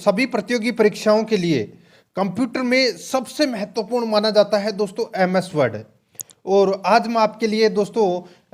सभी प्रतियोगी परीक्षाओं के लिए कंप्यूटर में सबसे महत्वपूर्ण माना जाता है दोस्तों एमएस वर्ड। और आज मैं आपके लिए दोस्तों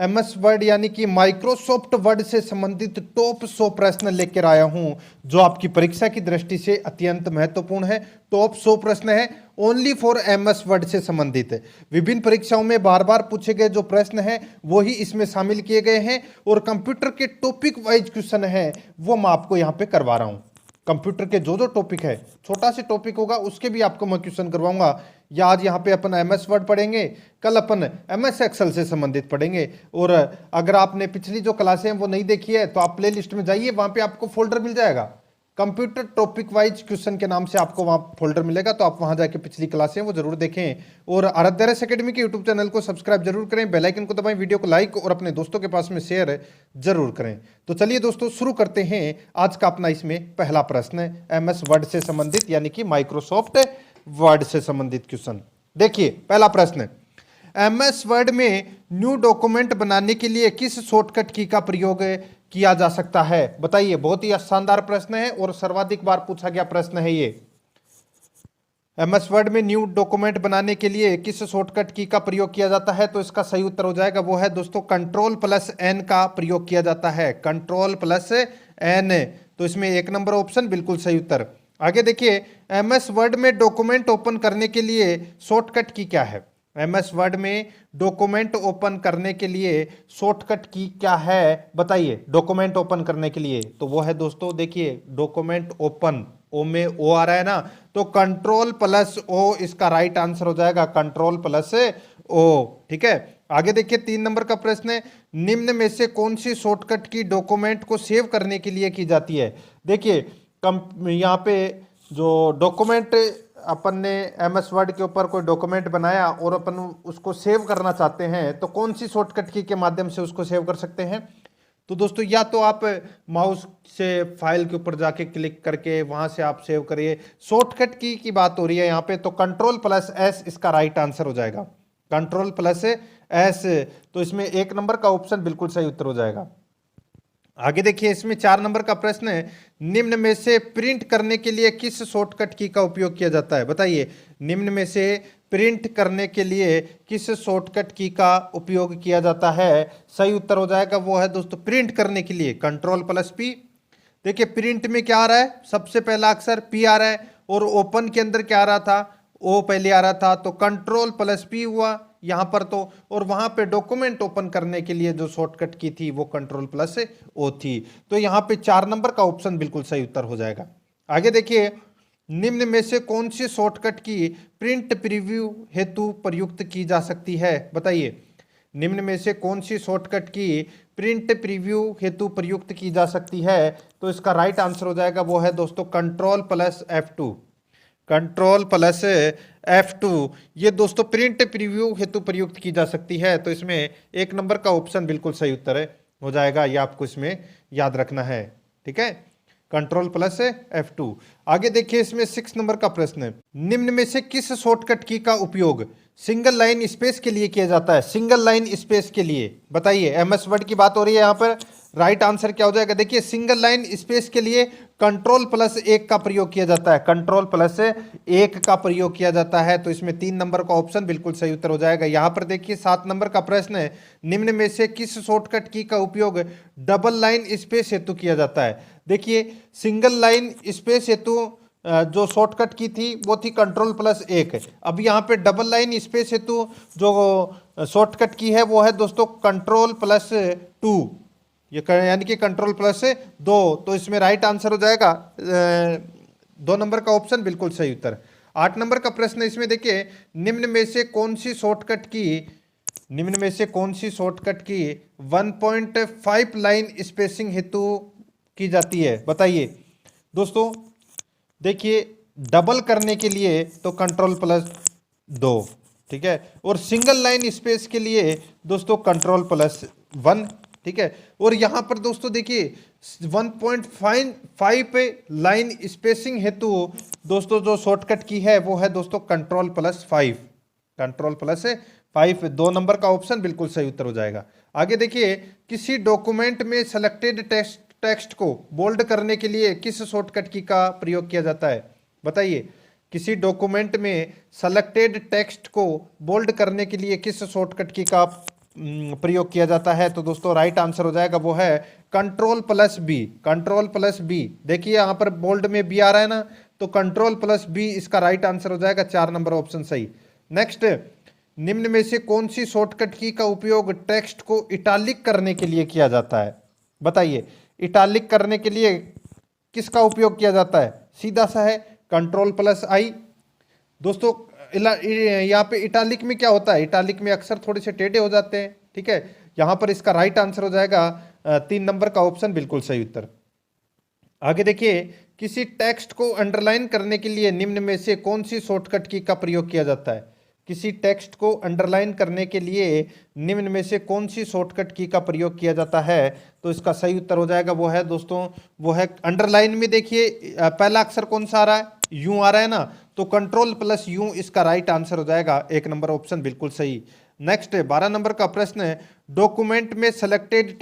एमएस वर्ड यानी कि माइक्रोसॉफ्ट वर्ड से संबंधित टॉप 100 प्रश्न लेकर आया हूं जो आपकी परीक्षा की दृष्टि से अत्यंत महत्वपूर्ण है। टॉप 100 प्रश्न है ओनली फॉर एमएस वर्ड से संबंधित है। विभिन्न परीक्षाओं में बार बार पूछे गए जो प्रश्न हैं वो ही इसमें शामिल किए गए हैं और कंप्यूटर के टॉपिक वाइज क्वेश्चन है वो मैं आपको यहाँ पे करवा रहा हूँ। कंप्यूटर के जो जो टॉपिक है, छोटा सा टॉपिक होगा उसके भी आपको मैं क्वेश्चन करवाऊंगा। या आज यहाँ पे अपन एमएस वर्ड पढ़ेंगे, कल अपन एमएस एक्सेल से संबंधित पढ़ेंगे। और अगर आपने पिछली जो क्लासें हैं वो नहीं देखी है तो आप प्ले लिस्ट में जाइए, वहां पे आपको फोल्डर मिल जाएगा कंप्यूटर टॉपिक वाइज क्वेश्चन के नाम से, आपको वहां फोल्डर मिलेगा। तो आप वहां जाके पिछली क्लासें वो जरूर देखें और आराध्यारस एकेडमी के यूट्यूब चैनल को सब्सक्राइब जरूर करें, बेल आइकन को दबाएं, वीडियो को लाइक और अपने दोस्तों के पास में शेयर जरूर करें। तो चलिए दोस्तों शुरू करते हैं आज का अपना इसमें पहला प्रश्न एमएस वर्ड से संबंधित यानी कि माइक्रोसॉफ्ट वर्ड से संबंधित क्वेश्चन। देखिए पहला प्रश्न, एमएस वर्ड में न्यू डॉक्यूमेंट बनाने के लिए किस शॉर्टकट की का प्रयोग किया जा सकता है? बताइए। बहुत ही शानदार प्रश्न है और सर्वाधिक बार पूछा गया प्रश्न है ये। एमएस वर्ड में न्यू डॉक्यूमेंट बनाने के लिए किस शॉर्टकट की का प्रयोग किया जाता है? तो इसका सही उत्तर हो जाएगा वो है दोस्तों Ctrl+N का प्रयोग किया जाता है। Ctrl+N, तो इसमें 1 नंबर ऑप्शन बिल्कुल सही उत्तर। आगे देखिए, एमएस वर्ड में डॉक्यूमेंट ओपन करने के लिए शॉर्टकट की क्या है? एमएस वर्ड में डॉक्यूमेंट ओपन करने के लिए शॉर्टकट की क्या है? बताइए। डॉक्यूमेंट ओपन करने के लिए तो वो है दोस्तों, देखिए डॉक्यूमेंट ओपन, ओ में ओ आ रहा है ना, तो Ctrl+O इसका राइट आंसर हो जाएगा, Ctrl+O। ठीक है। आगे देखिए 3 नंबर का प्रश्न है, निम्न में से कौन सी शॉर्टकट की डॉक्यूमेंट को सेव करने के लिए की जाती है? देखिए यहाँ पे जो डॉक्यूमेंट अपन ने एमएस वर्ड के ऊपर कोई डॉक्यूमेंट बनाया और अपन उसको सेव करना चाहते हैं तो कौन सी शॉर्टकट की के माध्यम से उसको सेव कर सकते हैं? तो दोस्तों या तो आप माउस से फाइल के ऊपर जाके क्लिक करके वहां से आप सेव करिए। शॉर्टकट की बात हो रही है यहाँ पे, तो Ctrl+S इसका राइट आंसर हो जाएगा, Ctrl+S। तो इसमें 1 नंबर का ऑप्शन बिल्कुल सही उत्तर हो जाएगा। आगे देखिए इसमें 4 नंबर का प्रश्न है, निम्न में से प्रिंट करने के लिए किस शॉर्टकट की का उपयोग किया जाता है? बताइए। निम्न में से प्रिंट करने के लिए किस शॉर्टकट की का उपयोग किया जाता है? सही उत्तर हो जाएगा वो है दोस्तों प्रिंट करने के लिए Ctrl+P। देखिए प्रिंट में क्या आ रहा है, सबसे पहला अक्षर P आ रहा है और ओपन के अंदर क्या आ रहा था, O पहले आ रहा था, तो Ctrl+P हुआ यहां पर तो। और वहां पे डॉक्यूमेंट ओपन करने के लिए जो शॉर्टकट की थी वो Ctrl+O थी। तो यहां पे 4 नंबर का ऑप्शन बिल्कुल सही उत्तर हो जाएगा। आगे देखिए, निम्न में से कौन सी शॉर्टकट की प्रिंट प्रीव्यू हेतु प्रयुक्त की जा सकती है? बताइए। निम्न में से कौन सी शॉर्टकट की प्रिंट प्रीव्यू हेतु प्रयुक्त की जा सकती है? तो इसका राइट आंसर हो जाएगा वो है दोस्तों Ctrl+F2, Ctrl+F2। ये दोस्तों प्रिंट प्रीव्यू हेतु प्रयुक्त की जा सकती है। तो इसमें 1 नंबर का ऑप्शन बिल्कुल सही उत्तर है हो जाएगा, ये आपको इसमें याद रखना है। ठीक है, Ctrl+F2। आगे देखिए इसमें 6 नंबर का प्रश्न है, निम्न में से किस शॉर्टकट की का उपयोग सिंगल लाइन स्पेस के लिए किया जाता है? सिंगल लाइन स्पेस के लिए बताइए। एमएस वर्ड की बात हो रही है यहाँ पर, राइट आंसर क्या हो जाएगा? देखिए सिंगल लाइन स्पेस के लिए Ctrl+1 का प्रयोग किया जाता है, Ctrl+1 का प्रयोग किया जाता है। तो इसमें 3 नंबर का ऑप्शन बिल्कुल सही उत्तर हो जाएगा। यहाँ पर देखिए 7 नंबर का प्रश्न है, निम्न में से किस शॉर्टकट की का उपयोग डबल लाइन स्पेस हेतु किया जाता है? देखिए सिंगल लाइन स्पेस हेतु जो शॉर्टकट की थी वो थी Ctrl+1। अब यहाँ पे डबल लाइन स्पेस हेतु जो शॉर्टकट की है वो है दोस्तों Ctrl+2, ये यानी कि Ctrl+2। तो इसमें राइट आंसर हो जाएगा 2 नंबर का ऑप्शन बिल्कुल सही उत्तर। 8 नंबर का प्रश्न इसमें देखिए, निम्न में से कौन सी शॉर्टकट की 1.5 लाइन स्पेसिंग हेतु की जाती है? बताइए। दोस्तों देखिए डबल करने के लिए तो Ctrl+2, ठीक है, और सिंगल लाइन स्पेस के लिए दोस्तों Ctrl+1, ठीक है। और यहां पर दोस्तों देखिए 1.5 लाइन स्पेसिंग हेतु दोस्तों जो शॉर्टकट की है वो है दोस्तों Ctrl+5, 2 नंबर का ऑप्शन बिल्कुल सही उत्तर हो जाएगा। आगे देखिए, किसी डॉक्यूमेंट में सिलेक्टेड टेक्स्ट टेक्स्ट को बोल्ड करने के लिए किस शॉर्टकट की का प्रयोग किया जाता है? बताइए। किसी डॉक्यूमेंट में सेलेक्टेड टेक्स्ट को बोल्ड करने के लिए किस शॉर्टकट की का प्रयोग किया जाता है? तो दोस्तों राइट आंसर हो जाएगा वो है control plus B. Control plus B, देखिए यहाँ पर बोल्ड में बी आ रहा है ना, तो कंट्रोल प्लस बी इसका राइट आंसर हो जाएगा, 4 नंबर ऑप्शन सही। नेक्स्ट, निम्न में से कौन सी शॉर्टकट की का उपयोग टेक्स्ट को इटालिक करने के लिए किया जाता है? बताइए। इटालिक करने के लिए किसका उपयोग किया जाता है? सीधा सा है कंट्रोल प्लस आई। दोस्तों यहाँ पे इटालिक में क्या होता है? इटालिक में अक्सर थोड़े से टेढ़े हो जाते हैं, ठीक है। यहाँ पर इसका राइट आंसर हो जाएगा 3 नंबर का ऑप्शन बिल्कुल सही उत्तर। आगे देखिए, किसी टेक्स्ट को अंडरलाइन करने के लिए निम्न में से कौन सी शॉर्टकट की का प्रयोग किया जाता है? किसी टेक्स्ट को अंडरलाइन करने के लिए निम्न में से कौन सी शॉर्टकट की का प्रयोग किया जाता है? तो इसका सही उत्तर हो जाएगा वो है दोस्तों, वो है अंडरलाइन में देखिए पहला अक्षर कौन सा आ रहा है? यू आ रहा है ना, तो कंट्रोल प्लस यू इसका राइट आंसर हो जाएगा, 1 नंबर ऑप्शन बिल्कुल सही। नेक्स्ट 12 नंबर का प्रश्न है, डॉक्यूमेंट में सेलेक्टेड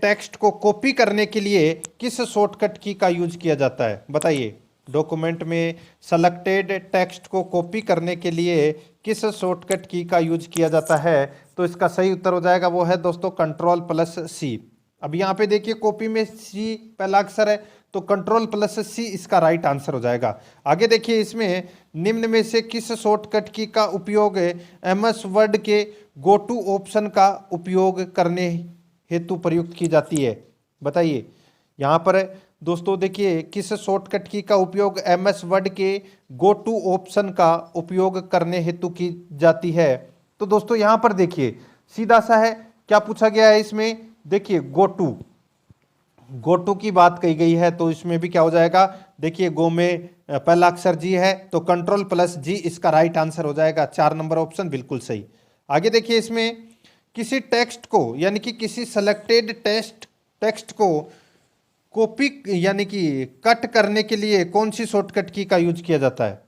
टेक्स्ट को कॉपी करने के लिए किस शॉर्टकट की का यूज किया जाता है? बताइए। डॉक्यूमेंट में सेलेक्टेड टेक्स्ट को कॉपी करने के लिए किस शॉर्टकट की का यूज किया जाता है? तो इसका सही उत्तर हो जाएगा वो है दोस्तों कंट्रोल प्लस सी। अब यहाँ पे देखिए कॉपी में सी पहला अक्षर है, तो कंट्रोल प्लस सी इसका राइट आंसर हो जाएगा। आगे देखिए, इसमें निम्न में से किस शॉर्टकट की का उपयोग एमएस वर्ड के गो टू ऑप्शन का उपयोग करने हेतु प्रयुक्त की जाती है? बताइए। यहाँ पर दोस्तों देखिए किस शॉर्टकट की का उपयोग एमएस वर्ड के गो टू ऑप्शन का उपयोग करने हेतु की जाती है? तो दोस्तों यहाँ पर देखिए सीधा सा है, क्या पूछा गया है इसमें? देखिए गो टू की बात कही गई है, तो इसमें भी क्या हो जाएगा? देखिए गो में पहला अक्षर जी है, तो कंट्रोल प्लस जी इसका राइट आंसर हो जाएगा, 4 नंबर ऑप्शन बिल्कुल सही। आगे देखिए, इसमें किसी टेक्स्ट को यानी कि किसी सेलेक्टेड टेक्स्ट को कॉपी यानी कि कट करने के लिए कौन सी शॉर्टकट की का यूज किया जाता है?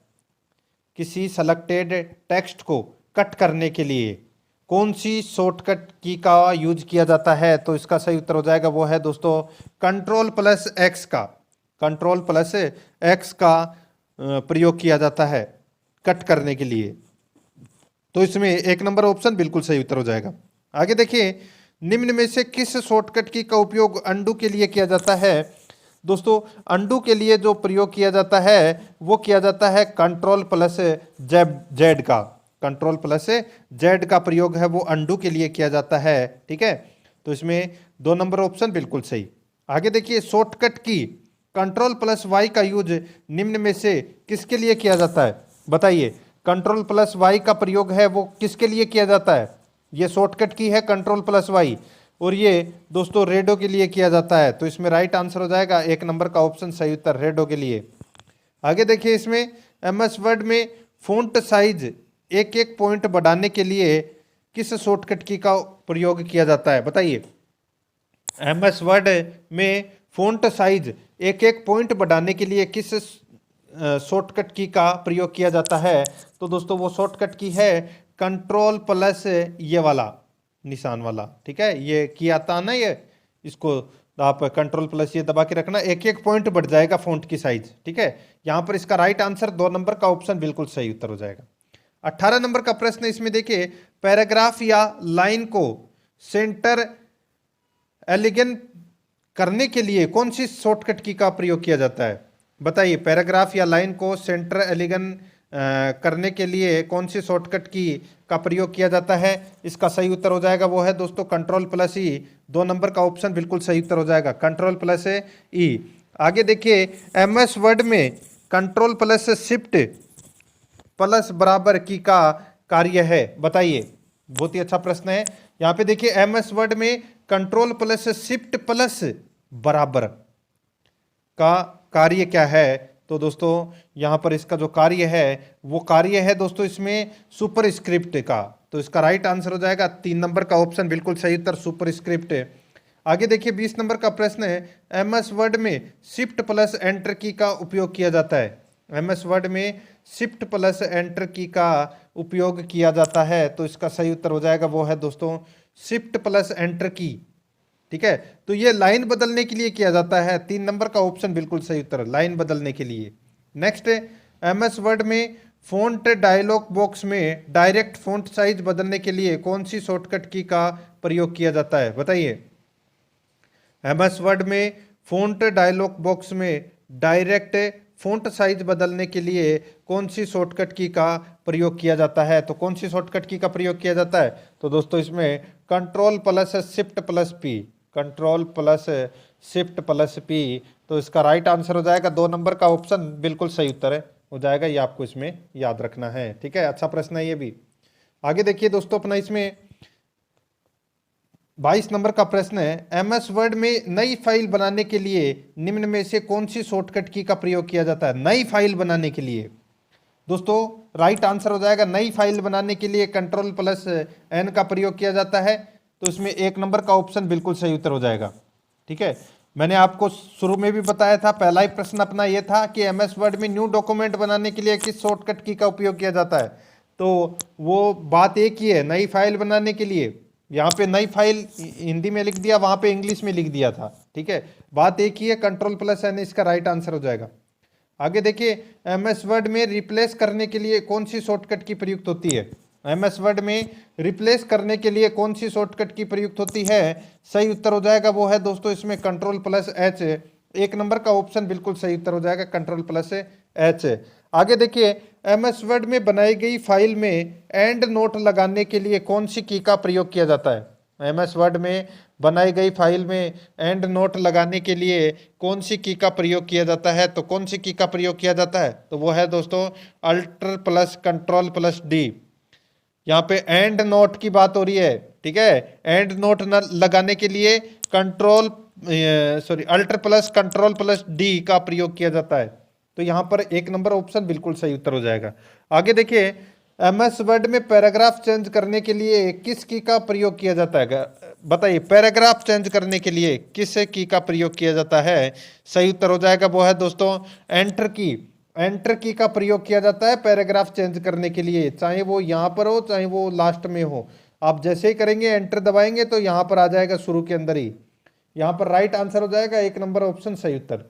किसी सेलेक्टेड टेक्स्ट को कट करने के लिए कौन सी शॉर्टकट की का यूज किया जाता है? तो इसका सही उत्तर हो जाएगा वो है दोस्तों कंट्रोल प्लस एक्स का। कंट्रोल प्लस एक्स का प्रयोग किया जाता है कट करने के लिए, तो इसमें 1 नंबर ऑप्शन बिल्कुल सही उत्तर हो जाएगा। आगे देखिए, निम्न में से किस शॉर्टकट की का उपयोग अंडू के लिए किया जाता है? दोस्तों अंडू के लिए जो प्रयोग किया जाता है वो किया जाता है कंट्रोल प्लस जेड का। कंट्रोल प्लस जेड का प्रयोग है वो अंडू के लिए किया जाता है, ठीक है। तो इसमें 2 नंबर ऑप्शन बिल्कुल सही। आगे देखिए, शॉर्टकट की कंट्रोल प्लस वाई का यूज निम्न में से किसके लिए किया जाता है? बताइए। कंट्रोल प्लस वाई का प्रयोग है वो किसके लिए किया जाता है? ये शॉर्टकट की है कंट्रोल प्लस वाई, और ये दोस्तों रेडो के लिए किया जाता है, तो इसमें राइट आंसर हो जाएगा 1 नंबर का ऑप्शन सही उत्तर, रेडो के लिए। आगे देखिए, इसमें एमएस वर्ड में फॉन्ट साइज एक एक पॉइंट बढ़ाने के लिए किस शॉर्टकट की का प्रयोग किया जाता है? बताइए। एमएस वर्ड में फॉन्ट साइज एक एक पॉइंट बढ़ाने के लिए किस शॉर्टकट की का प्रयोग किया जाता है? तो दोस्तों वो शॉर्टकट की है कंट्रोल प्लस ये वाला निशान वाला, ठीक है। ये किया था ना, ये इसको आप कंट्रोल प्लस ये दबा के रखना, एक एक पॉइंट बढ़ जाएगा फॉन्ट की साइज, ठीक है। यहाँ पर इसका राइट आंसर 2 नंबर का ऑप्शन बिल्कुल सही उत्तर हो जाएगा। 18 नंबर का प्रश्न, इसमें देखिए पैराग्राफ या लाइन को सेंटर एलिगन करने के लिए कौन सी शॉर्टकट की का प्रयोग किया जाता है? बताइए। पैराग्राफ या लाइन को सेंटर एलिगन करने के लिए कौन सी शॉर्टकट की का प्रयोग किया जाता है? इसका सही उत्तर हो जाएगा वो है दोस्तों कंट्रोल प्लस ई, 2 नंबर का ऑप्शन बिल्कुल सही उत्तर हो जाएगा, कंट्रोल प्लस ई। आगे देखिए, एमएस वर्ड में कंट्रोल प्लस शिफ्ट प्लस बराबर की का कार्य है? बताइए। बहुत ही अच्छा प्रश्न है। यहाँ पे देखिए एमएस वर्ड में कंट्रोल प्लस शिफ्ट प्लस बराबर का कार्य क्या है? तो दोस्तों यहाँ पर इसका जो कार्य है वो कार्य है दोस्तों इसमें सुपरस्क्रिप्ट का, तो इसका राइट आंसर हो जाएगा 3 नंबर का ऑप्शन बिल्कुल सही उत्तर, सुपरस्क्रिप्ट। आगे देखिए 20 नंबर का प्रश्न है, एमएस वर्ड में शिफ्ट प्लस एंटर की का उपयोग किया जाता है? एमएस वर्ड में शिफ्ट प्लस एंटर की का उपयोग किया जाता है, तो इसका सही उत्तर हो जाएगा वो है दोस्तों शिफ्ट प्लस एंटर की। ठीक है, तो ये लाइन बदलने के लिए किया जाता है। 3 नंबर का ऑप्शन बिल्कुल सही उत्तर, लाइन बदलने के लिए। नेक्स्ट, एमएस वर्ड में फ़ॉन्ट डायलॉग बॉक्स में डायरेक्ट फ़ॉन्ट साइज बदलने के लिए कौन सी शॉर्टकट की का प्रयोग किया जाता है, बताइए। एमएस वर्ड में फ़ॉन्ट डायलॉग बॉक्स में डायरेक्ट फ़ॉन्ट साइज बदलने के लिए कौन सी शॉर्टकट की का प्रयोग किया जाता है? तो कौन सी शॉर्टकट की का प्रयोग किया जाता है? तो दोस्तों इसमें control plus shift plus P, control plus shift plus P. तो इसका राइट आंसर हो जाएगा 2 नंबर का ऑप्शन बिल्कुल सही उत्तर है हो जाएगा। ये आपको इसमें याद रखना है। ठीक है, अच्छा प्रश्न है ये भी। आगे देखिए दोस्तों, अपना इसमें 22 नंबर का प्रश्न है, एमएस वर्ड में नई फाइल बनाने के लिए निम्न में से कौन सी शॉर्टकट की का प्रयोग किया जाता है? नई फाइल बनाने के लिए दोस्तों राइट आंसर हो जाएगा, नई फाइल बनाने के लिए कंट्रोल प्लस एन का प्रयोग किया जाता है। तो इसमें 1 नंबर का ऑप्शन बिल्कुल सही उत्तर हो जाएगा। ठीक है, मैंने आपको शुरू में भी बताया था, पहला ही प्रश्न अपना यह था कि एमएस वर्ड में न्यू डॉक्यूमेंट बनाने के लिए किस शॉर्टकट की का उपयोग किया जाता है। तो वो बात एक ही है, नई फाइल बनाने के लिए। यहाँ पे नई फाइल हिंदी में लिख दिया, वहां पे इंग्लिश में लिख दिया था। ठीक है, बात एक ही है, कंट्रोल प्लस एन इसका राइट आंसर हो जाएगा। आगे देखिए, एमएस वर्ड में रिप्लेस करने के लिए कौन सी शॉर्टकट की प्रयुक्त होती है? एमएस वर्ड में रिप्लेस करने के लिए कौन सी शॉर्टकट की प्रयुक्त होती है? सही उत्तर हो जाएगा वो है दोस्तों इसमें कंट्रोल प्लस एच। 1 नंबर का ऑप्शन बिल्कुल सही उत्तर हो जाएगा, कंट्रोल प्लस एच। आगे देखिए, एमएस वर्ड में बनाई गई फाइल में एंड नोट लगाने के लिए कौन सी की का प्रयोग किया जाता है? एमएस वर्ड में बनाई गई फाइल में एंड नोट लगाने के लिए कौन सी की का प्रयोग किया जाता है? तो कौन सी की का प्रयोग किया जाता है? तो वो है दोस्तों alt plus control plus D. यहाँ पे एंड नोट की बात हो रही है। ठीक है, एंड नोट न लगाने के लिए alter plus control plus D का प्रयोग किया जाता है। तो यहाँ पर 1 नंबर ऑप्शन बिल्कुल सही उत्तर हो जाएगा। आगे देखिए, एमएस वर्ड में पैराग्राफ चेंज करने के लिए किस की का प्रयोग किया जाता है? बताइए, पैराग्राफ चेंज करने के लिए किस की का प्रयोग किया जाता है? सही उत्तर हो जाएगा वो है दोस्तों एंटर की। एंटर की का प्रयोग किया जाता है पैराग्राफ चेंज करने के लिए, चाहे वो यहाँ पर हो चाहे वो लास्ट में हो। आप जैसे ही करेंगे एंटर दबाएंगे तो यहाँ पर आ जाएगा शुरू के अंदर ही। यहाँ पर राइट आंसर हो जाएगा 1 नंबर ऑप्शन सही उत्तर।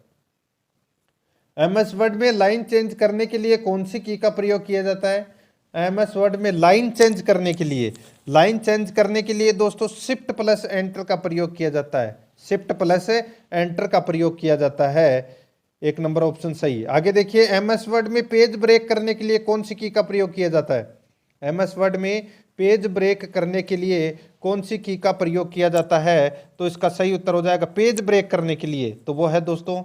एमएस वर्ड में लाइन चेंज करने के लिए कौन सी की का प्रयोग किया जाता है? एमएस वर्ड में लाइन चेंज करने के लिए, लाइन चेंज करने के लिए दोस्तों शिफ्ट प्लस एंटर का प्रयोग किया जाता है। शिफ्ट प्लस एंटर का प्रयोग किया जाता है। 1 नंबर ऑप्शन सही। आगे देखिए, एमएस वर्ड में पेज ब्रेक करने के लिए कौन सी की का प्रयोग किया जाता है? एमएस वर्ड में पेज ब्रेक करने के लिए कौन सी की का प्रयोग किया जाता है? तो इसका सही उत्तर हो जाएगा पेज ब्रेक करने के लिए, तो वो है दोस्तों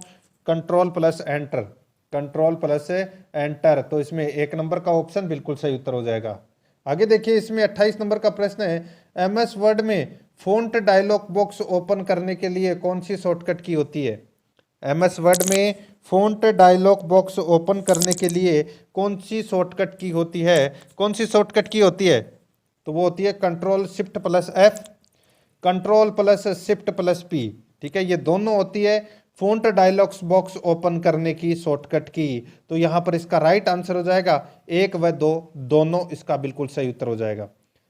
control plus enter, control plus enter. तो इसमें 1 नंबर का ऑप्शन बिल्कुल सही उत्तर हो जाएगा। आगे देखिए, इसमें 28 नंबर का प्रश्न है, एमएस वर्ड में फ़ॉन्ट डायलॉग बॉक्स ओपन करने के लिए कौन सी शॉर्टकट की होती है? एमएस वर्ड में फ़ॉन्ट डायलॉग बॉक्स ओपन करने के लिए कौन सी शॉर्टकट की होती है? कौन सी शॉर्टकट की होती है? तो वो होती है control shift plus F, control plus shift plus P. ठीक है, ये दोनों होती है फ़ॉन्ट डायलॉग्स बॉक्स ओपन करने की शॉर्टकट की। तो यहाँ पर इसका राइट आंसर हो जाएगा 1 व 2 दोनों, इसका बिल्कुल सही उत्तर हो जाएगा।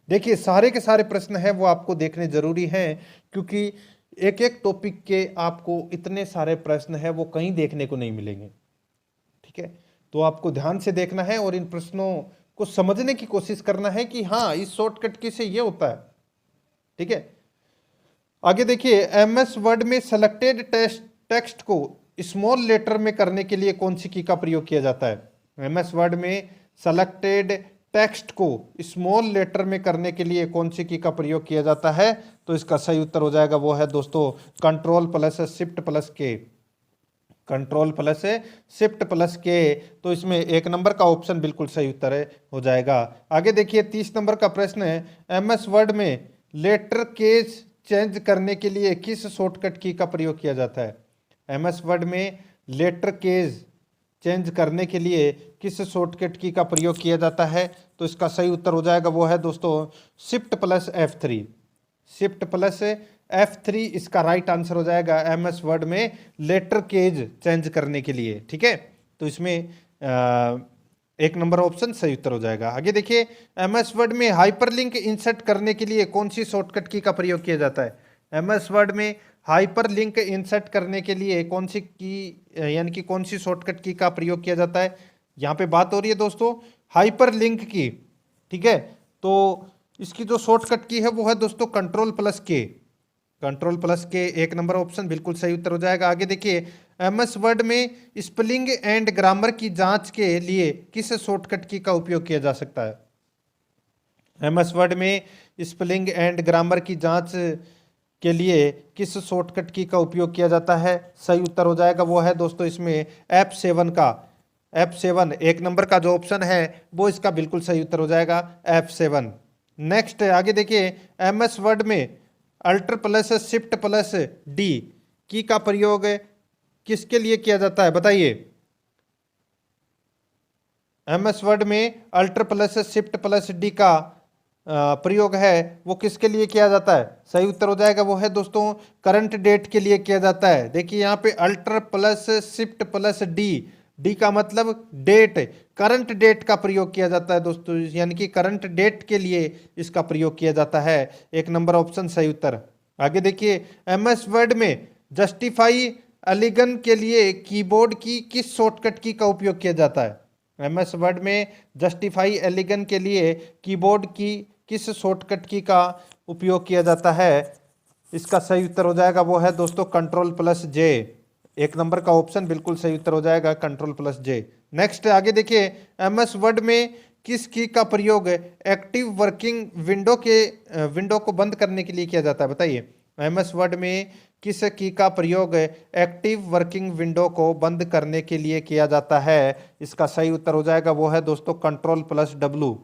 देखिए, सारे के सारे प्रश्न हैं वो आपको देखने जरूरी हैं, क्योंकि एक एक टॉपिक के आपको इतने सारे प्रश्न हैं वो कहीं देखने को नहीं मिलेंगे। ठीक है, तो आपको ध्यान से देखना है और इन प्रश्नों को समझने की कोशिश करना है कि हाँ इस शॉर्टकट की से ये होता है। ठीक है, आगे देखिए, एमएस वर्ड में सेलेक्टेड टेक्स्ट को स्मॉल लेटर में करने के लिए कौन सी की का प्रयोग किया जाता है? एमएस वर्ड में सेलेक्टेड टेक्स्ट को स्मॉल लेटर में करने के लिए कौन सी की का प्रयोग किया जाता है? तो इसका सही उत्तर हो जाएगा वो है दोस्तों कंट्रोल प्लस शिफ्ट प्लस के, कंट्रोल प्लस शिफ्ट प्लस के। तो इसमें 1 नंबर का ऑप्शन बिल्कुल सही उत्तर है हो जाएगा। आगे देखिए, 30 नंबर का प्रश्न है, एमएस वर्ड में लेटर केस चेंज करने के लिए किस शॉर्टकट की का प्रयोग किया जाता है? एमएस वर्ड में लेटर केस चेंज करने के लिए किस शॉर्टकट की का प्रयोग किया जाता है? तो इसका सही उत्तर हो जाएगा वो है दोस्तों shift plus F3, shift plus F3 इसका राइट आंसर हो जाएगा एमएस वर्ड में लेटर केज चेंज करने के लिए। ठीक है, तो इसमें एक नंबर ऑप्शन सही उत्तर हो जाएगा। आगे देखिए, एमएस वर्ड में हाइपरलिंक इंसर्ट करने के लिए कौन सी शॉर्टकट की का प्रयोग किया जाता है? एमएस वर्ड में हाइपरलिंक इंसर्ट करने के लिए कौन सी की यानी कि कौन सी शॉर्टकट की का प्रयोग किया जाता है? यहाँ पे बात हो रही है दोस्तों हाइपरलिंक की, ठीक है। तो इसकी जो शॉर्टकट की है वो है दोस्तों कंट्रोल+K। कंट्रोल+K एक नंबर ऑप्शन बिल्कुल सही उत्तर हो जाएगा। आगे देखिए, एमएस वर्ड में स्पेलिंग एंड ग्रामर की जांच के लिए किस शॉर्टकट की का उपयोग किया जा सकता है? एमएस वर्ड में स्पेलिंग एंड ग्रामर की जांच के लिए किस शॉर्टकट की का उपयोग किया जाता है? सही उत्तर हो जाएगा वो है दोस्तों इसमें F7 का। F7 एक नंबर का जो ऑप्शन है वो इसका बिल्कुल सही उत्तर हो जाएगा F7। नेक्स्ट आगे देखिए, एमएस वर्ड में Alt+Shift+D की का प्रयोग किसके लिए किया जाता है? बताइए। एमएस वर्ड में Alt+Shift+D का प्रयोग है वो किसके लिए किया जाता है? सही उत्तर हो जाएगा वो है दोस्तों करंट डेट के लिए किया जाता है। देखिए यहाँ पे Alt+Shift+D, डी का मतलब डेट, करंट डेट का प्रयोग किया जाता है दोस्तों, यानी कि करंट डेट के लिए इसका प्रयोग किया जाता है। एक नंबर ऑप्शन सही उत्तर। आगे देखिए, एमएस वर्ड में जस्टिफाई एलिगन के लिए कीबोर्ड की किस शॉर्टकट की का उपयोग किया जाता है? एमएस वर्ड में जस्टिफाई एलिगन के लिए कीबोर्ड की किस शॉर्टकट की का उपयोग किया जाता है? इसका सही उत्तर हो जाएगा वो है दोस्तों Ctrl+J। एक नंबर का ऑप्शन बिल्कुल सही उत्तर हो जाएगा Ctrl+J। नेक्स्ट आगे देखिए, एमएस वर्ड में किस की का प्रयोग एक्टिव वर्किंग विंडो को बंद करने के लिए किया जाता है? बताइए। एमएस वर्ड में किस की का प्रयोग एक्टिव वर्किंग विंडो को बंद करने के लिए किया जाता है? इसका सही उत्तर हो जाएगा वो है दोस्तों Ctrl+W।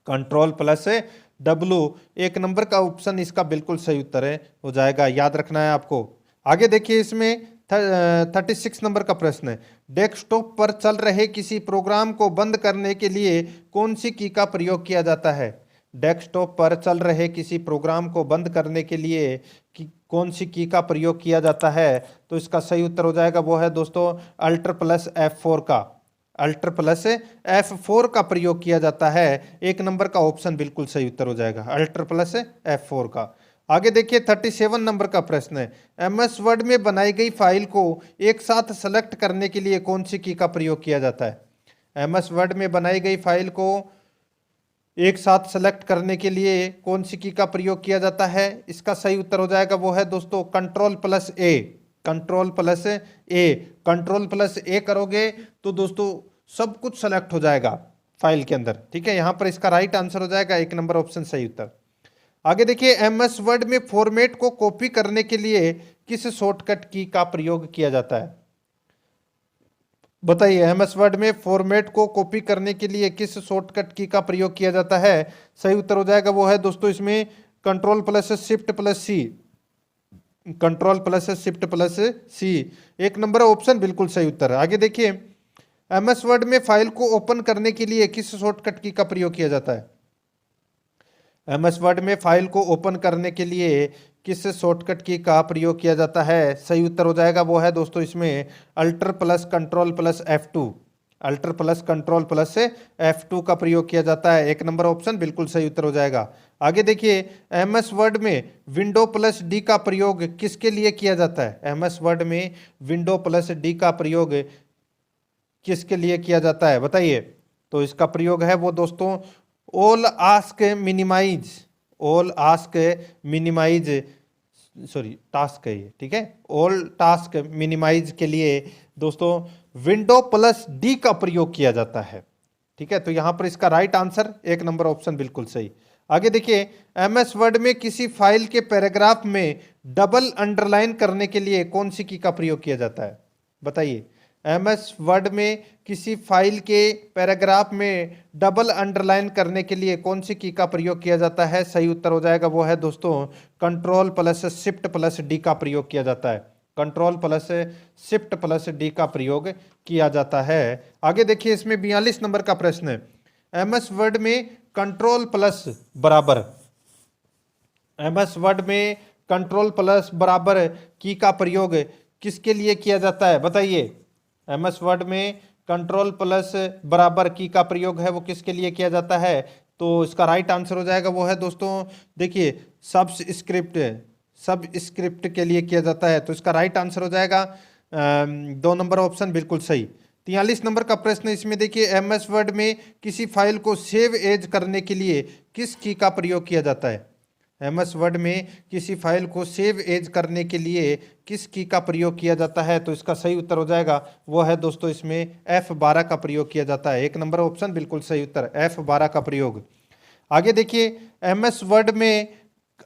Ctrl+W एक नंबर का ऑप्शन इसका बिल्कुल सही उत्तर है हो जाएगा, याद रखना है आपको। आगे देखिए, इसमें 36 नंबर का प्रश्न है, डेस्कटॉप पर चल रहे किसी प्रोग्राम को बंद करने के लिए कौन सी की का प्रयोग किया जाता है? डेस्कटॉप पर चल रहे किसी प्रोग्राम को बंद करने के लिए कौन सी की का प्रयोग किया जाता है? तो इसका सही उत्तर हो जाएगा वो है दोस्तों Alt+F4 का। Alt+F4 का प्रयोग किया जाता है। एक नंबर का ऑप्शन बिल्कुल सही उत्तर हो जाएगा Alt+F4 का। आगे देखिए, 37 नंबर का प्रश्न है, एमएस वर्ड में बनाई गई फाइल को एक साथ सेलेक्ट करने के लिए कौन सी की का प्रयोग किया जाता है? एमएस वर्ड में बनाई गई फाइल को एक साथ सेलेक्ट करने के लिए कौन सी की का प्रयोग किया जाता है? इसका सही उत्तर हो जाएगा वो है दोस्तों Ctrl+A। Ctrl+A करोगे तो दोस्तों सब कुछ सेलेक्ट हो जाएगा फाइल के अंदर, ठीक है। यहां पर इसका राइट आंसर हो जाएगा एक नंबर ऑप्शन सही उत्तर। आगे देखिए, एमएस वर्ड में फॉर्मेट को कॉपी करने के लिए किस शॉर्टकट की का प्रयोग किया जाता है? बताइए। एमएस वर्ड में फॉर्मेट को कॉपी करने के लिए किस शॉर्टकट की का प्रयोग किया जाता है? सही उत्तर हो जाएगा वो है दोस्तों इसमें Ctrl+Shift+C। Ctrl+Shift+C एक नंबर ऑप्शन बिल्कुल सही उत्तर है। आगे देखिए, एमएस वर्ड में फाइल को ओपन करने के लिए किस शॉर्टकट की का प्रयोग किया जाता है? एमएस वर्ड में फाइल को ओपन करने के लिए किस शॉर्टकट की का प्रयोग किया जाता है? सही उत्तर हो जाएगा वो है दोस्तों इसमें Alt+Ctrl+F2। Alt+Ctrl+F2 का प्रयोग किया जाता है। एक नंबर ऑप्शन बिल्कुल सही उत्तर हो जाएगा। आगे देखिए, एमएस वर्ड में Window+D का प्रयोग किसके लिए किया जाता है? एमएस वर्ड में Window+D का प्रयोग किसके लिए किया जाता है? बताइए। तो इसका प्रयोग है वो दोस्तों ऑल टास्क टास्क है ये, ठीक है। ऑल टास्क मिनिमाइज के लिए दोस्तों Window+D का प्रयोग किया जाता है, ठीक है। तो यहां पर इसका राइट आंसर एक नंबर ऑप्शन बिल्कुल सही। आगे देखिए, एमएस वर्ड में किसी फाइल के पैराग्राफ में डबल अंडरलाइन करने के लिए कौन सी की का प्रयोग किया जाता है? बताइए। एमएस वर्ड में किसी फाइल के पैराग्राफ में डबल अंडरलाइन करने के लिए कौन सी की का प्रयोग किया जाता है? सही उत्तर हो जाएगा वो है दोस्तों Ctrl+Shift+D का प्रयोग किया जाता है। Ctrl+Shift+D का प्रयोग किया जाता है। आगे देखिए, इसमें 42 नंबर का प्रश्न है, एमएस वर्ड में Ctrl+बराबर की का प्रयोग किसके लिए किया जाता है? बताइए। एमएस वर्ड में कंट्रोल प्लस बराबर की का प्रयोग है वो किसके लिए किया जाता है? तो इसका राइट आंसर हो जाएगा वो है दोस्तों, देखिए सब स्क्रिप्ट के लिए किया जाता है। तो इसका राइट आंसर हो जाएगा 2 नंबर ऑप्शन बिल्कुल सही। 43 नंबर का प्रश्न इसमें देखिए, एमएस वर्ड में किसी फाइल को सेव एज करने के लिए किस की का प्रयोग किया जाता है? एमएस वर्ड में किसी फाइल को सेव एज करने के लिए किस की का प्रयोग किया जाता है? तो इसका सही उत्तर हो जाएगा वो है दोस्तों, इसमें F12 का प्रयोग किया जाता है। 1 नंबर ऑप्शन बिल्कुल सही उत्तर, F12 का प्रयोग। आगे देखिए, एमएस वर्ड में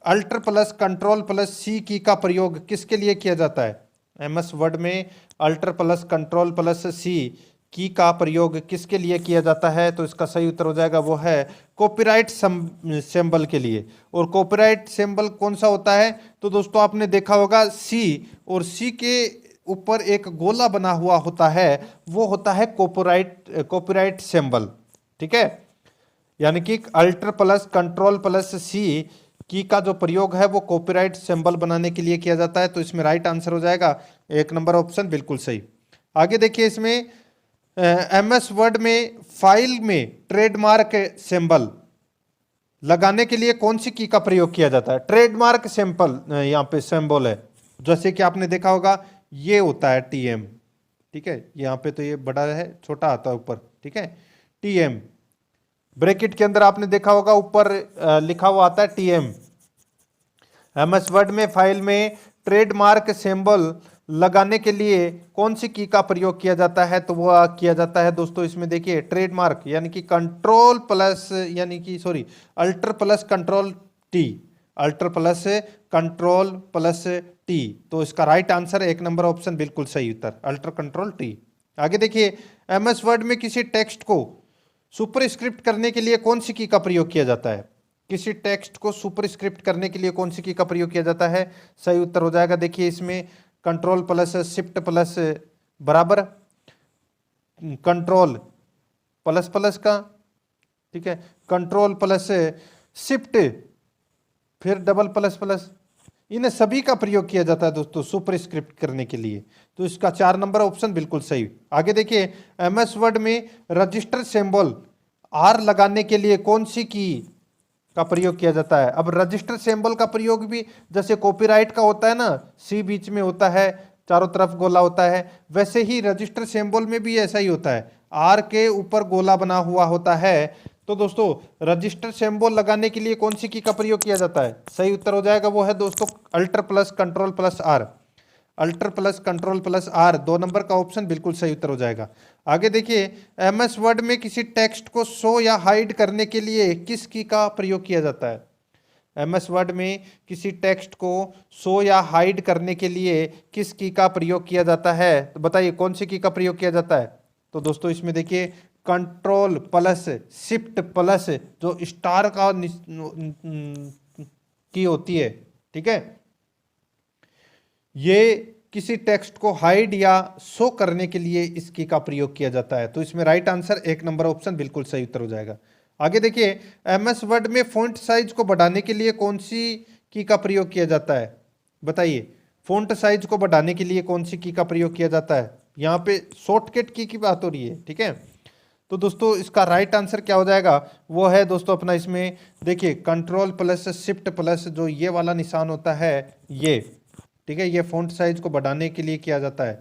अल्टर प्लस कंट्रोल प्लस सी की का प्रयोग किसके लिए किया जाता है? एमएस वर्ड में अल्टर प्लस कंट्रोल प्लस सी की का प्रयोग किसके लिए किया जाता है? तो इसका सही उत्तर हो जाएगा वो है कॉपीराइट सिंबल के लिए। और कॉपीराइट सिंबल कौन सा होता है? तो दोस्तों आपने देखा होगा सी, और सी के ऊपर एक गोला बना हुआ होता है, वो होता है कॉपीराइट सिंबल। ठीक है, यानी कि अल्टर प्लस कंट्रोल प्लस सी की का जो प्रयोग है वो कॉपीराइट सिंबल बनाने के लिए किया जाता है। तो इसमें राइट आंसर हो जाएगा 1 नंबर ऑप्शन बिल्कुल सही। आगे देखिए, इसमें एमएस वर्ड में फाइल में ट्रेडमार्क सिंबल लगाने के लिए कौन सी की का प्रयोग किया जाता है? ट्रेडमार्क सिंबल यहाँ पे सिंबल है, जैसे कि आपने देखा होगा ये होता है टीएम। ठीक है, यहाँ पे तो ये बड़ा है, छोटा आता है ऊपर। ठीक है, टीएम ब्रैकेट के अंदर आपने देखा होगा ऊपर लिखा हुआ आता है टीएम। एमएस वर्ड में फाइल में ट्रेडमार्क सिंबल लगाने के लिए कौन सी की का प्रयोग किया जाता है? तो वो किया जाता है दोस्तों, इसमें देखिए ट्रेडमार्क यानी कि कंट्रोल प्लस यानी कि sorry alter plus control T, alter plus control plus T. तो इसका राइट आंसर 1 नंबर ऑप्शन बिल्कुल सही उत्तर, अल्टर कंट्रोल टी। आगे देखिए, एमएस वर्ड में किसी टेक्स्ट को सुपरस्क्रिप्ट करने के लिए कौन सी की का प्रयोग किया जाता है? किसी टेक्स्ट को सुपरस्क्रिप्ट करने के लिए कौन सी की का प्रयोग किया जाता है? सही उत्तर हो जाएगा, देखिए इसमें कंट्रोल प्लस शिफ्ट प्लस बराबर कंट्रोल प्लस प्लस का। ठीक है, कंट्रोल प्लस शिफ्ट फिर डबल प्लस प्लस, इन सभी का प्रयोग किया जाता है दोस्तों सुपरस्क्रिप्ट करने के लिए। तो इसका 4 नंबर ऑप्शन बिल्कुल सही। आगे देखिए, एमएस वर्ड में रजिस्टर सिंबल आर लगाने के लिए कौन सी की का प्रयोग किया जाता है? अब रजिस्टर सिंबल का प्रयोग भी जैसे कॉपीराइट का होता है ना, सी बीच में होता है, चारों तरफ गोला होता है, वैसे ही रजिस्टर सिंबल में भी ऐसा ही होता है, आर के ऊपर गोला बना हुआ होता है। तो दोस्तों रजिस्टर सिंबल लगाने के लिए कौन सी की का प्रयोग किया जाता है? सही उत्तर हो जाएगा वो है दोस्तों alt plus control plus R, alt plus control plus R. 2 नंबर का ऑप्शन बिल्कुल सही उत्तर हो जाएगा। आगे देखिए, एमएस वर्ड में किसी टेक्स्ट को शो या हाइड करने के लिए किस की का प्रयोग किया जाता है? एमएस वर्ड में किसी टेक्स्ट को शो या हाइड करने के लिए किस की का प्रयोग किया जाता है? तो बताइए कौन सी की का प्रयोग किया जाता है? तो दोस्तों इसमें देखिए कंट्रोल प्लस शिफ्ट प्लस जो स्टार का की होती है। ठीक है, ये किसी टेक्स्ट को हाइड या शो करने के लिए इस की का प्रयोग किया जाता है। तो इसमें राइट आंसर 1 नंबर ऑप्शन बिल्कुल सही उत्तर हो जाएगा। आगे देखिए, एमएस वर्ड में फॉन्ट साइज को बढ़ाने के लिए कौन सी की का प्रयोग किया जाता है? बताइए, फॉन्ट साइज को बढ़ाने के लिए कौन सी की का प्रयोग किया जाता है? यहाँ पे शॉर्टकट की बात हो रही है। ठीक है, तो दोस्तों इसका राइट आंसर क्या हो जाएगा? वो है दोस्तों अपना इसमें देखिए कंट्रोल प्लस शिफ्ट प्लस जो ये वाला निशान होता है ये। ठीक है, ये फॉन्ट साइज को बढ़ाने के लिए किया जाता है।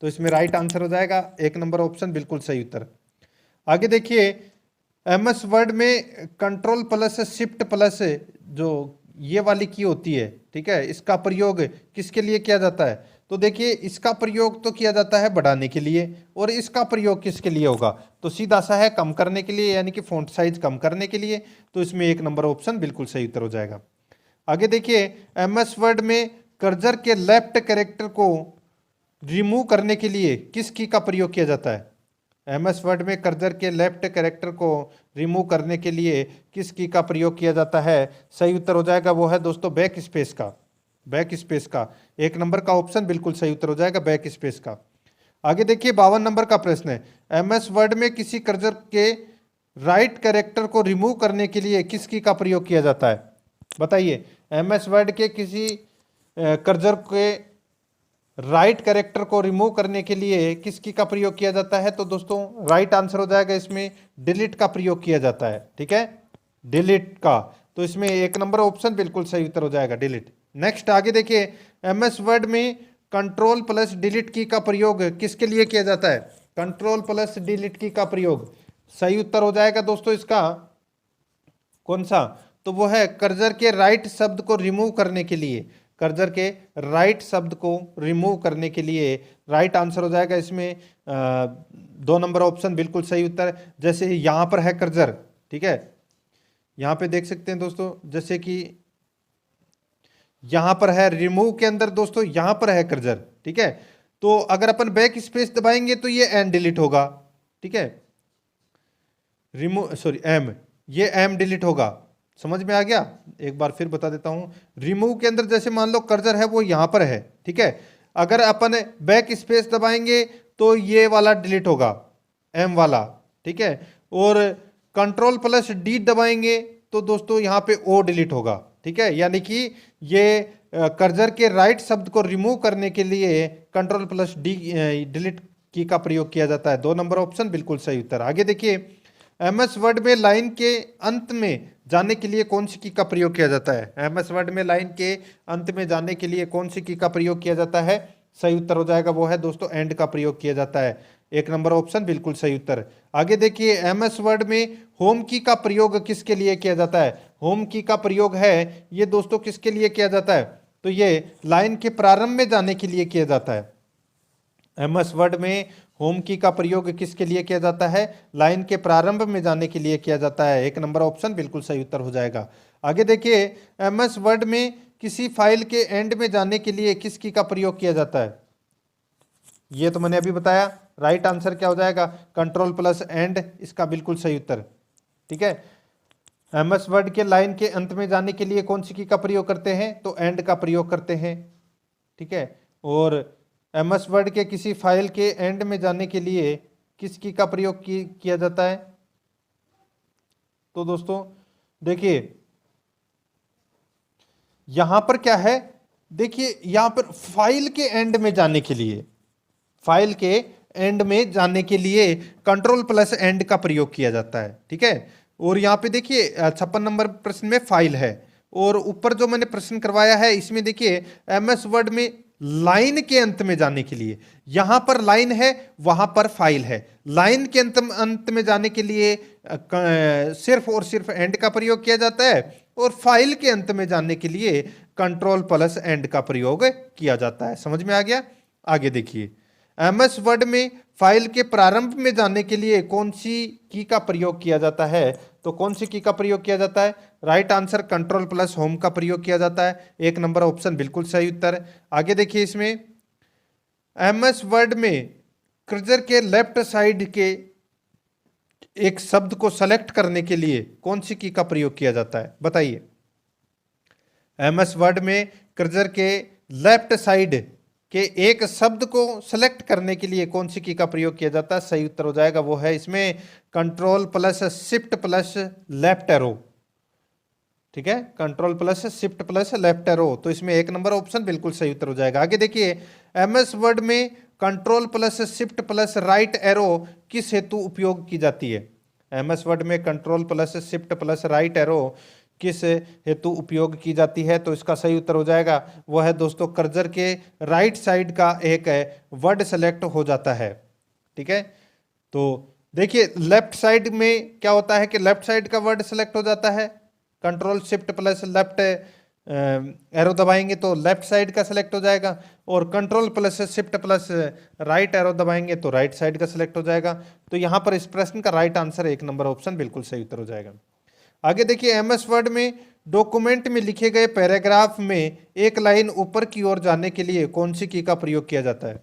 तो इसमें राइट आंसर हो जाएगा 1 नंबर ऑप्शन बिल्कुल सही उत्तर। आगे देखिए, एमएस वर्ड में कंट्रोल प्लस शिफ्ट प्लस जो ये वाली की होती है, ठीक है, इसका प्रयोग किसके लिए किया जाता है? तो देखिए इसका प्रयोग तो किया जाता है बढ़ाने के लिए, और इसका प्रयोग किसके लिए होगा? तो सीधा सा है कम करने के लिए, यानी कि फॉन्ट साइज कम करने के लिए। तो इसमें 1 नंबर ऑप्शन बिल्कुल सही उत्तर हो जाएगा। आगे देखिए, एमएस वर्ड में कर्सर के लेफ्ट कैरेक्टर को रिमूव करने के लिए किस की का प्रयोग किया जाता है? एमएस वर्ड में कर्सर के लेफ्ट कैरेक्टर को रिमूव करने के लिए किस की का प्रयोग किया जाता है? सही उत्तर हो जाएगा वो है दोस्तों बैक स्पेस का, बैक स्पेस का। 1 नंबर का ऑप्शन बिल्कुल सही उत्तर हो जाएगा बैक स्पेस का। आगे देखिए 52 नंबर का प्रश्न है, एमएस वर्ड में किसी कर्सर के राइट कैरेक्टर को रिमूव करने के लिए किस की का प्रयोग किया जाता है? बताइए, एमएस वर्ड के किसी कर्सर के राइट कैरेक्टर को रिमूव करने के लिए किसकी का प्रयोग किया जाता है? तो दोस्तों राइट आंसर हो जाएगा इसमें डिलीट का प्रयोग किया जाता है। ठीक है, डिलीट का। तो इसमें एक नंबर ऑप्शन बिल्कुल सही उत्तर हो जाएगा, डिलीट। नेक्स्ट आगे देखिए, एमएस वर्ड में कंट्रोल प्लस डिलीट की का प्रयोग किसके लिए किया जाता है? कंट्रोल प्लस डिलीट की का प्रयोग सही उत्तर हो जाएगा दोस्तों इसका कौन सा? तो वो है कर्सर के राइट शब्द को रिमूव करने के लिए। कर्सर के राइट शब्द को रिमूव करने के लिए राइट आंसर हो जाएगा इसमें 2 नंबर ऑप्शन बिल्कुल सही उत्तर। जैसे यहां पर है कर्सर, ठीक है, यहां पे देख सकते हैं दोस्तों, जैसे कि यहां पर है रिमूव के अंदर दोस्तों, यहां पर है कर्सर, ठीक है। तो अगर अपन बैक स्पेस दबाएंगे तो ये एन डिलीट होगा, ठीक है, रिमूव सॉरी एम, ये एम डिलीट होगा। समझ में आ गया? एक बार फिर बता देता हूं, रिमूव के अंदर जैसे मान लो कर्सर है वो यहां पर है, ठीक है, अगर अपन बैक स्पेस दबाएंगे तो ये वाला डिलीट होगा, एम वाला, ठीक है, और कंट्रोल प्लस डी दबाएंगे तो दोस्तों यहां पे ओ डिलीट होगा, ठीक है। यानी कि ये कर्सर के राइट शब्द को रिमूव करने के लिए कंट्रोल प्लस डी डिलीट की का प्रयोग किया जाता है। 2 नंबर ऑप्शन बिल्कुल सही उत्तर। आगे देखिए, एमएस वर्ड में लाइन के अंत में जाने के लिए कौन सी की का प्रयोग किया जाता है? एमएस वर्ड में लाइन के अंत में जाने के लिए कौन सी की का प्रयोग किया जाता है? सही उत्तर हो जाएगा वो है दोस्तों एंड का प्रयोग किया जाता है। 1 नंबर ऑप्शन बिल्कुल सही उत्तर। आगे देखिए, एमएस वर्ड में होम की का प्रयोग किसके लिए किया जाता है? होम की का प्रयोग है ये दोस्तों किसके लिए किया जाता है? तो ये लाइन के प्रारंभ में जाने के लिए किया जाता है। एमएस वर्ड में होम की का प्रयोग किसके लिए किया जाता है? लाइन के प्रारंभ में जाने के लिए किया जाता है। 1 नंबर ऑप्शन बिल्कुल सही उत्तर हो जाएगा। आगे देखिए, एमएस वर्ड में किसी फाइल के एंड में जाने के लिए किस की का प्रयोग किया जाता है? ये तो मैंने अभी बताया, राइट आंसर क्या हो जाएगा? कंट्रोल प्लस एंड, इसका बिल्कुल सही उत्तर, ठीक है। एमएस वर्ड के लाइन के अंत में जाने के लिए कौन सी की का प्रयोग करते हैं? तो एंड का प्रयोग करते हैं, ठीक है। और एमएस वर्ड के किसी फाइल के एंड में जाने के लिए किस की का प्रयोग किया जाता है? तो दोस्तों देखिए यहां पर क्या है, देखिए यहां पर फाइल के एंड में जाने के लिए, फाइल के एंड में जाने के लिए कंट्रोल प्लस एंड का प्रयोग किया जाता है, ठीक है। और यहां पे देखिए 56 नंबर प्रश्न में फाइल है, और ऊपर जो मैंने प्रश्न करवाया है इसमें देखिए एमएस वर्ड में लाइन के अंत में जाने के लिए, यहां पर लाइन है वहां पर फाइल है। लाइन के अंत में जाने के लिए सिर्फ और सिर्फ एंड का प्रयोग किया जाता है, और फाइल के अंत में जाने के लिए कंट्रोल प्लस एंड का प्रयोग किया जाता है। समझ में आ गया? आगे देखिए, एमएस वर्ड में फाइल के प्रारंभ में जाने के लिए कौन सी की का प्रयोग किया जाता है? तो कौन सी की का प्रयोग किया जाता है? Right answer control plus home का प्रयोग किया जाता है। 1 नंबर ऑप्शन बिल्कुल सही उत्तर। आगे देखिए, इसमें एमएस वर्ड में कर्सर के लेफ्ट साइड के एक शब्द को सेलेक्ट करने के लिए कौन सी की का प्रयोग किया जाता है? बताइए। एमएस वर्ड में कर्सर के लेफ्ट साइड के एक शब्द को सेलेक्ट करने के लिए कौन सी की का प्रयोग किया जाता है? सही उत्तर हो जाएगा वो है इसमें control plus shift plus left arrow, ठीक है, control plus shift plus left arrow. तो इसमें 1 नंबर ऑप्शन बिल्कुल सही उत्तर हो जाएगा। आगे देखिए, एमएस वर्ड में control plus shift plus right arrow किस हेतु उपयोग की जाती है? एमएस वर्ड में control plus shift plus right arrow किस हेतु उपयोग की जाती है? तो इसका सही उत्तर हो जाएगा वो है दोस्तों कर्सर के राइट साइड का एक वर्ड सेलेक्ट हो जाता है, ठीक है। तो देखिए लेफ्ट साइड में क्या होता है कि लेफ्ट साइड का वर्ड सेलेक्ट हो जाता है, control shift plus left arrow दबाएंगे तो लेफ्ट साइड का सिलेक्ट हो जाएगा, और control plus shift plus right arrow दबाएंगे तो राइट साइड का सिलेक्ट हो जाएगा। तो यहां पर इस प्रश्न का राइट आंसर 1 नंबर ऑप्शन बिल्कुल सही उत्तर हो जाएगा। आगे देखिए, एमएस वर्ड में डॉक्यूमेंट में लिखे गए पैराग्राफ में एक लाइन ऊपर की ओर जाने के लिए कौन सी की का प्रयोग किया जाता है?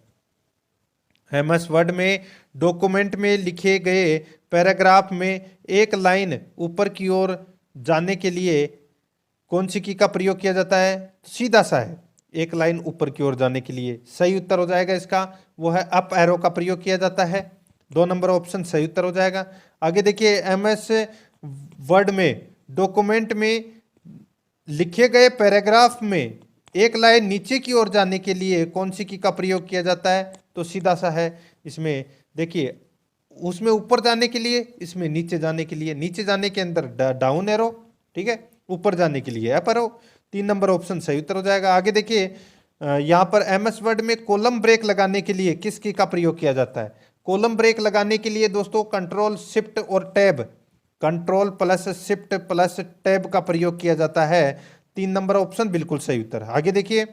एमएस वर्ड में डॉक्यूमेंट में लिखे गए पैराग्राफ में एक लाइन ऊपर की ओर जाने के लिए कौन सी की का प्रयोग किया जाता है? सीधा सा है, एक लाइन ऊपर की ओर जाने के लिए सही उत्तर हो जाएगा इसका वो है अप एरो का प्रयोग किया जाता है। 2 नंबर ऑप्शन सही उत्तर हो जाएगा। आगे देखिए, एमएस वर्ड में डॉक्यूमेंट में लिखे गए पैराग्राफ में एक लाइन नीचे की ओर जाने के लिए कौन सी की का प्रयोग किया जाता है? तो सीधा सा है इसमें, देखिए उसमें ऊपर जाने के लिए, इसमें नीचे जाने के लिए, नीचे जाने के अंदर डाउन एरो, ठीक है, ऊपर जाने के लिए अप एरो। 3 नंबर ऑप्शन सही उत्तर हो जाएगा। आगे देखिए यहाँ पर एमएस वर्ड में कॉलम ब्रेक लगाने के लिए किस की का प्रयोग किया जाता है? कॉलम ब्रेक लगाने के लिए दोस्तों कंट्रोल शिफ्ट और tab, control plus shift plus tab का प्रयोग किया जाता है। 3 नंबर ऑप्शन बिल्कुल सही उत्तर। आगे देखिए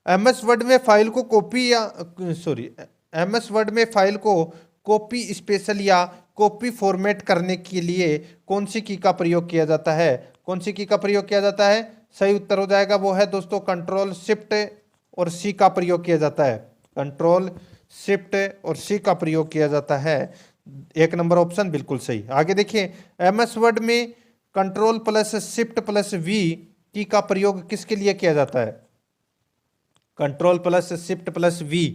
एमएस वर्ड में फाइल को कॉपी या सॉरी एमएस वर्ड में फाइल को कॉपी स्पेशल या कॉपी फॉर्मेट करने के लिए कौन सी की का प्रयोग किया जाता है? कौन सी की का प्रयोग किया जाता है? सही उत्तर हो जाएगा वो है दोस्तों कंट्रोल शिफ्ट और सी का प्रयोग किया जाता है। कंट्रोल शिफ्ट और सी का प्रयोग किया जाता है। 1 नंबर ऑप्शन बिल्कुल सही। आगे देखिए एमएस वर्ड में control plus shift plus V key का प्रयोग किसके लिए किया जाता है? Control plus shift plus V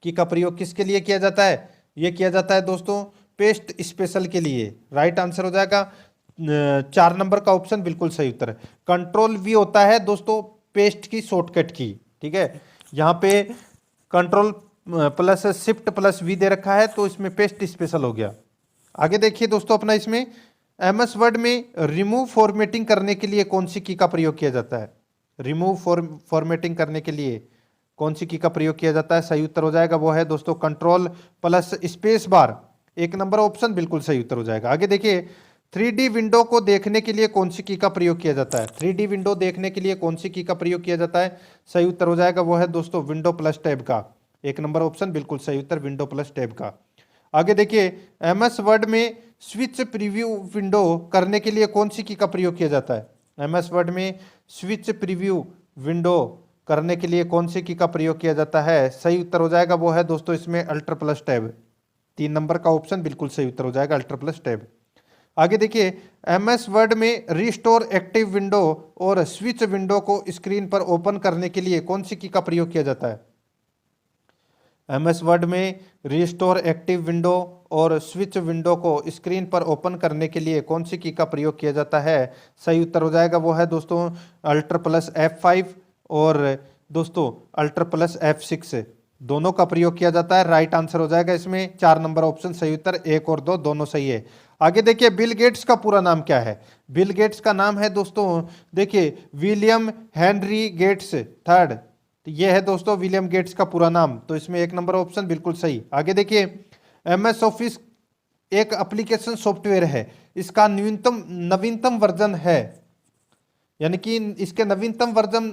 key का प्रयोग किसके लिए किया जाता है? यह किया जाता है दोस्तों पेस्ट स्पेशल के लिए। राइट आंसर हो जाएगा 4 नंबर का ऑप्शन बिल्कुल सही उत्तर है। कंट्रोल वी होता है दोस्तों पेस्ट की शॉर्टकट की, ठीक है। यहाँ पे control plus shift plus V दे रखा है तो इसमें पेस्ट स्पेशल हो गया। आगे देखिए दोस्तों अपना इसमें एमएस वर्ड में रिमूव फॉर्मेटिंग करने के लिए कौन सी की का प्रयोग किया जाता है? रिमूव फॉर्मेटिंग करने के लिए कौन सी की का प्रयोग किया जाता है? सही उत्तर हो जाएगा वो है दोस्तों control plus space bar. 1 number option बिल्कुल सही उत्तर हो जाएगा। आगे देखिए 3D विंडो को देखने के लिए कौन सी की का प्रयोग किया जाता है? 3D विंडो देखने के लिए कौन सी की का प्रयोग किया जाता है? सही उत्तर हो जाएगा वो है दोस्तों विंडो प्लस टैब का। 1 नंबर ऑप्शन बिल्कुल सही उत्तर विंडो प्लस टैब का। आगे देखिए एमएस वर्ड में स्विच प्रीव्यू विंडो करने के लिए कौन सी की का प्रयोग किया जाता है? एमएस वर्ड में स्विच प्रीव्यू विंडो करने के लिए कौन सी की का प्रयोग किया जाता है? सही उत्तर हो जाएगा वो है दोस्तों इसमें अल्टर प्लस टैब। 3 नंबर का ऑप्शन बिल्कुल सही उत्तर हो जाएगा अल्टर प्लस टैब। आगे देखिए एमएस वर्ड में रिस्टोर एक्टिव विंडो और स्विच विंडो को स्क्रीन पर ओपन करने के लिए कौन सी की का प्रयोग किया जाता है? एमएस वर्ड में रिस्टोर एक्टिव विंडो और स्विच विंडो को स्क्रीन पर ओपन करने के लिए कौन सी की का प्रयोग किया जाता है? सही उत्तर हो जाएगा वो है दोस्तों अल्टर प्लस F5 और दोस्तों अल्टर प्लस F6 दोनों का प्रयोग किया जाता है। राइट आंसर हो जाएगा इसमें 4 नंबर ऑप्शन सही उत्तर। 1 और 2 दोनों सही है। आगे देखिए बिल गेट्स का पूरा नाम क्या है? बिल गेट्स का नाम है दोस्तों देखिए विलियम हेनरी गेट्स थर्ड। तो ये है दोस्तों विलियम गेट्स का पूरा नाम। तो इसमें 1 नंबर ऑप्शन बिल्कुल सही। आगे देखिए एमएस ऑफिस एक एप्लीकेशन सॉफ्टवेयर है, इसका नवीनतम वर्जन है, यानी कि इसके नवीनतम वर्जन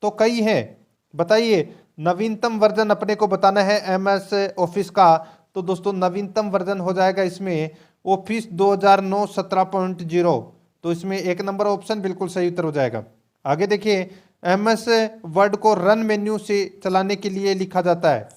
तो कई हैं। बताइए नवीनतम वर्जन अपने को बताना है एमएस ऑफिस का, तो दोस्तों नवीनतम वर्जन हो जाएगा इसमें ऑफिस 2009 17.0। तो इसमें 1 नंबर ऑप्शन बिल्कुल सही उत्तर हो जाएगा। आगे देखिए एमएस वर्ड को रन मेन्यू से चलाने के लिए लिखा जाता है।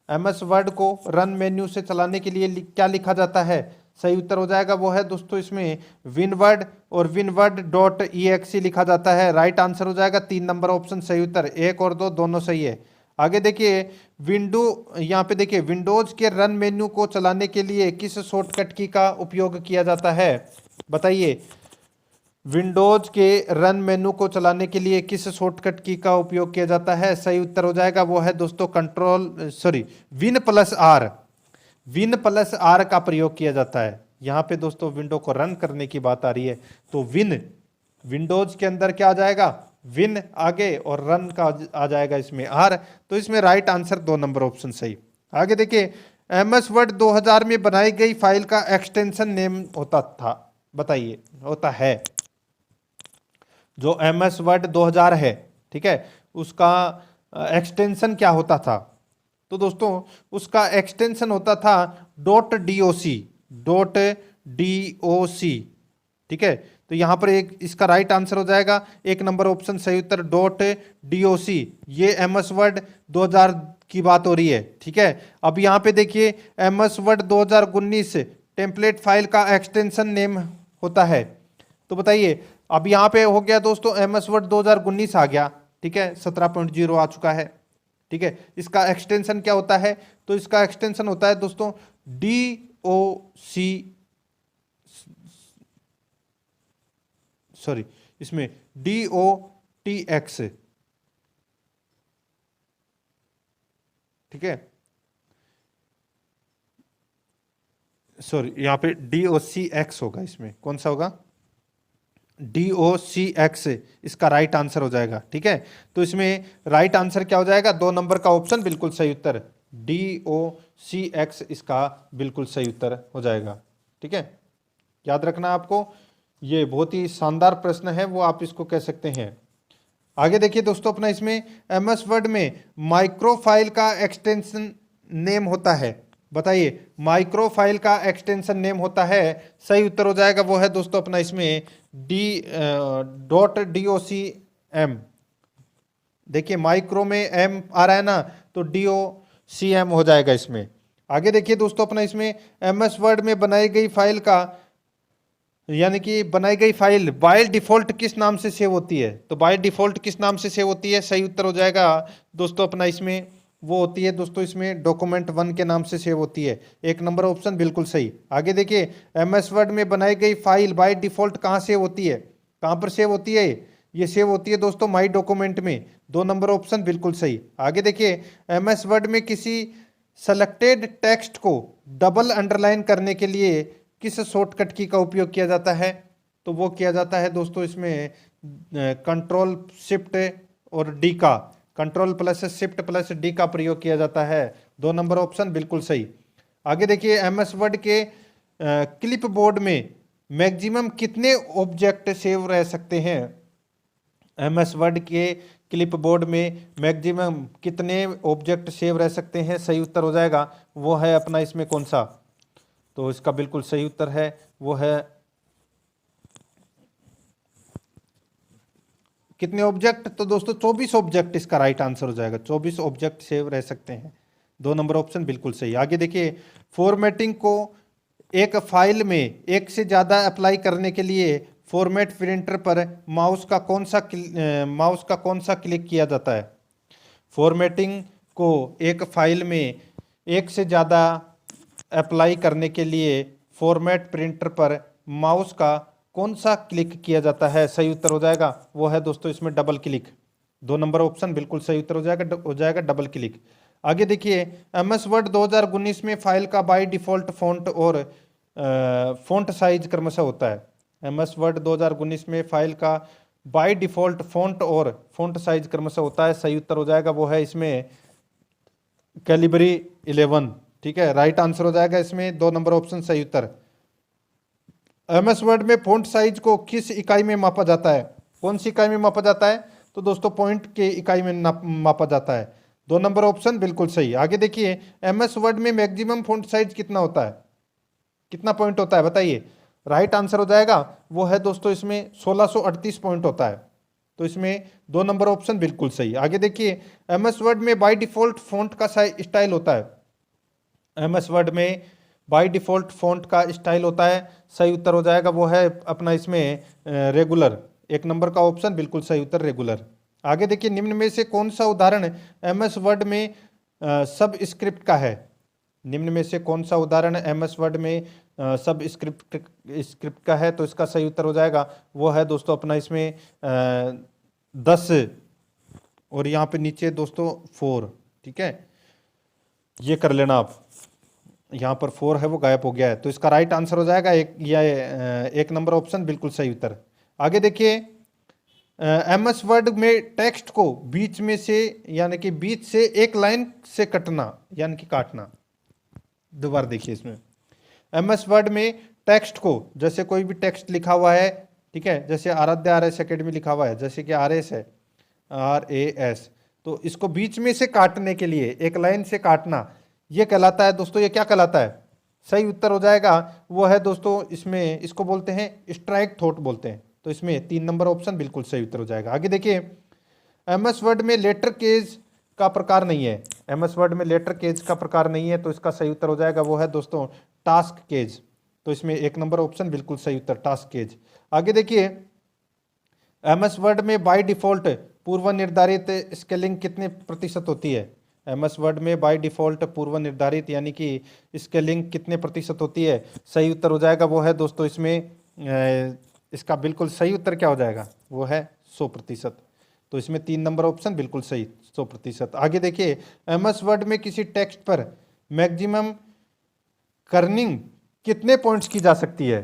एमएस वर्ड को रन मेन्यू से चलाने के लिए क्या लिखा जाता है? सही उत्तर हो जाएगा वो है दोस्तों इसमें विनवर्ड और विनवर्ड डॉट EXE लिखा जाता है। राइट आंसर हो जाएगा 3 नंबर ऑप्शन सही उत्तर। 1 और 2 दोनों सही है। आगे देखिए यहाँ पे देखिए विंडोज के रन मेन्यू को चलाने के लिए किस शॉर्टकट की का उपयोग किया जाता है? बताइए विंडोज के रन मेनू को चलाने के लिए किस शॉर्टकट की का उपयोग किया जाता है? सही उत्तर हो जाएगा वो है दोस्तों win plus R. Win plus R का प्रयोग किया जाता है। यहाँ पे दोस्तों विंडो को रन करने की बात आ रही है तो विंडोज के अंदर क्या आ जाएगा? विन आगे और रन का आ जाएगा इसमें आर। तो इसमें राइट आंसर 2 नंबर ऑप्शन सही। आगे देखिए एमएस वर्ड 2000 में बनाई गई फाइल का एक्सटेंशन नेम होता था, बताइए होता है। जो एमएस वर्ड 2000 है, ठीक है, उसका एक्सटेंशन क्या होता था? तो दोस्तों उसका एक्सटेंशन होता था .doc, ठीक है। तो यहां पर एक इसका राइट आंसर हो जाएगा 1 नंबर ऑप्शन सही उत्तर .doc। ये एमएस वर्ड 2000 की बात हो रही है, ठीक है। अब यहां पे देखिए एमएस वर्ड 2019 टेम्पलेट फाइल का एक्सटेंशन नेम होता है। तो बताइए अब यहाँ पे हो गया दोस्तों एमएस वर्ड 2019 आ गया, ठीक है, 17.0 आ चुका है, ठीक है। इसका एक्सटेंशन क्या होता है? तो इसका एक्सटेंशन होता है दोस्तों इसमें DOTX, ठीक है, सॉरी यहाँ पे DOCX होगा, इसमें कौन सा होगा, DOCX इसका राइट आंसर हो जाएगा। ठीक है, तो इसमें राइट आंसर क्या हो जाएगा, 2 नंबर का ऑप्शन बिल्कुल सही उत्तर, DOCX इसका बिल्कुल सही उत्तर हो जाएगा। ठीक है, याद रखना आपको, ये बहुत ही शानदार प्रश्न है, वो आप इसको कह सकते हैं। आगे देखिए दोस्तों अपना, इसमें MS वर्ड में माइक्रो फाइल का एक्सटेंशन नेम होता है, बताइए माइक्रो फाइल का एक्सटेंशन नेम होता है, सही उत्तर हो जाएगा वो है दोस्तों अपना इसमें .docm। देखिए माइक्रो में M आ रहा है ना, तो DOCM हो जाएगा इसमें। आगे देखिए दोस्तों अपना इसमें MS वर्ड में बनाई गई फाइल का, यानी कि बनाई गई फाइल बाय डिफॉल्ट किस नाम से सेव होती है, तो बाय डिफॉल्ट किस नाम से सेव होती है, सही उत्तर हो जाएगा दोस्तों अपना इसमें, वो होती है दोस्तों इसमें document1 के नाम से सेव होती है, 1 नंबर ऑप्शन बिल्कुल सही। आगे देखिए MS वर्ड में बनाई गई फाइल बाय डिफॉल्ट कहाँ सेव होती है, कहाँ पर सेव होती है, ये सेव होती है दोस्तों माई डॉक्यूमेंट में, 2 नंबर ऑप्शन बिल्कुल सही। आगे देखिए MS वर्ड में किसी सेलेक्टेड टेक्स्ट को डबल अंडरलाइन करने के लिए किस शॉर्टकट की का उपयोग किया जाता है, तो वो किया जाता है दोस्तों इसमें कंट्रोल शिफ्ट और डी का, control plus shift plus D का प्रयोग किया जाता है, 2 नंबर ऑप्शन बिल्कुल सही। आगे देखिए MS वर्ड के क्लिप बोर्ड में मैक्सिमम कितने ऑब्जेक्ट सेव रह सकते हैं, MS वर्ड के क्लिप बोर्ड में मैक्सिमम कितने ऑब्जेक्ट सेव रह सकते हैं, सही उत्तर हो जाएगा वो है अपना इसमें कौन सा, तो इसका बिल्कुल सही उत्तर है वो है कितने ऑब्जेक्ट, तो दोस्तों 24 ऑब्जेक्ट इसका राइट आंसर हो जाएगा, 24 ऑब्जेक्ट सेव रह सकते हैं, 2 नंबर ऑप्शन बिल्कुल सही। आगे देखिए फॉर्मेटिंग को एक फाइल में एक से ज़्यादा अप्लाई करने के लिए फॉर्मेट प्रिंटर पर माउस का कौन सा क्लिक किया जाता है, फॉर्मेटिंग को एक फाइल में एक से ज़्यादा अप्लाई करने के लिए फॉर्मेट प्रिंटर पर माउस का कौन सा क्लिक किया जाता है, सही उत्तर हो जाएगा वो है दोस्तों इसमें डबल क्लिक, 2 नंबर ऑप्शन बिल्कुल सही उत्तर हो जाएगा डबल क्लिक। आगे देखिए MS वर्ड 2019 में फाइल का बाय डिफॉल्ट फॉन्ट और फॉन्ट साइज क्रमशः होता है, MS वर्ड 2019 में फाइल का बाय डिफॉल्ट फॉन्ट और फॉन्ट साइज क्रमशः होता है, सही उत्तर हो जाएगा वो है इसमें कैलिबरी 11। ठीक है, राइट आंसर हो जाएगा इसमें, 2 नंबर ऑप्शन सही उत्तर। MS वर्ड में फॉन्ट साइज को किस इकाई में मापा जाता है, कौन सी इकाई में मापा जाता है, तो दोस्तों पॉइंट के इकाई में मापा जाता है, 2 नंबर ऑप्शन बिल्कुल सही। आगे देखिए MS वर्ड में मैक्सिमम फॉन्ट साइज कितना होता है, कितना पॉइंट होता है बताइए, राइट आंसर हो जाएगा वो है दोस्तों इसमें 1638 पॉइंट होता है, तो इसमें 2 नंबर ऑप्शन बिल्कुल सही। आगे देखिए MS वर्ड में बाय डिफॉल्ट फॉन्ट का स्टाइल होता है, MS वर्ड में बाय डिफॉल्ट फॉन्ट का स्टाइल होता है, सही उत्तर हो जाएगा वो है अपना इसमें रेगुलर, 1 नंबर का ऑप्शन बिल्कुल सही उत्तर रेगुलर। आगे देखिए निम्न में से कौन सा उदाहरण MS वर्ड में सब स्क्रिप्ट का है, निम्न में से कौन सा उदाहरण MS वर्ड में सब स्क्रिप्ट का है, तो इसका सही उत्तर हो जाएगा वो है दोस्तों अपना इसमें 10 और यहाँ पे नीचे दोस्तों 4। ठीक है, ये कर लेना आप, यहाँ पर 4 है वो गायब हो गया है, तो इसका राइट आंसर हो जाएगा 1 नंबर ऑप्शन बिल्कुल सही उत्तर। आगे देखिए MS वर्ड में टेक्स्ट को बीच में से यानी कि बीच से एक लाइन से कटना यानी कि काटना, दोबारा देखिए इसमें MS वर्ड में टेक्स्ट को, जैसे कोई भी टेक्स्ट लिखा हुआ है, ठीक है, जैसे आराध्या RS एकेडमी लिखा हुआ है, जैसे कि RS है RAS, तो इसको बीच में से काटने के लिए एक लाइन से काटना, ये कहलाता है दोस्तों, ये क्या कहलाता है, सही उत्तर हो जाएगा वो है दोस्तों इसमें, इसको बोलते हैं स्ट्राइक थॉट बोलते हैं, तो इसमें 3 नंबर ऑप्शन बिल्कुल सही उत्तर हो जाएगा। आगे देखिए MS वर्ड में लेटर केज का प्रकार नहीं है, MS वर्ड में लेटर केज का प्रकार नहीं है, तो इसका सही उत्तर हो जाएगा वो है दोस्तों टास्क केज, तो इसमें 1 नंबर ऑप्शन बिल्कुल सही उत्तर टास्क केज। आगे देखिए MS वर्ड में बाय डिफॉल्ट पूर्व निर्धारित स्केलिंग कितने प्रतिशत होती है, MS वर्ड में बाय डिफॉल्ट पूर्व निर्धारित यानी कि स्केलिंग कितने प्रतिशत होती है, सही उत्तर हो जाएगा वो है दोस्तों इसमें इसका बिल्कुल सही उत्तर क्या हो जाएगा वो है 100%। तो इसमें 3 नंबर ऑप्शन बिल्कुल सही, 100%। आगे देखिए, एमएस वर्ड में किसी टेक्स्ट पर मैक्सिमम कर्निंग कितने पॉइंट्स की जा सकती है?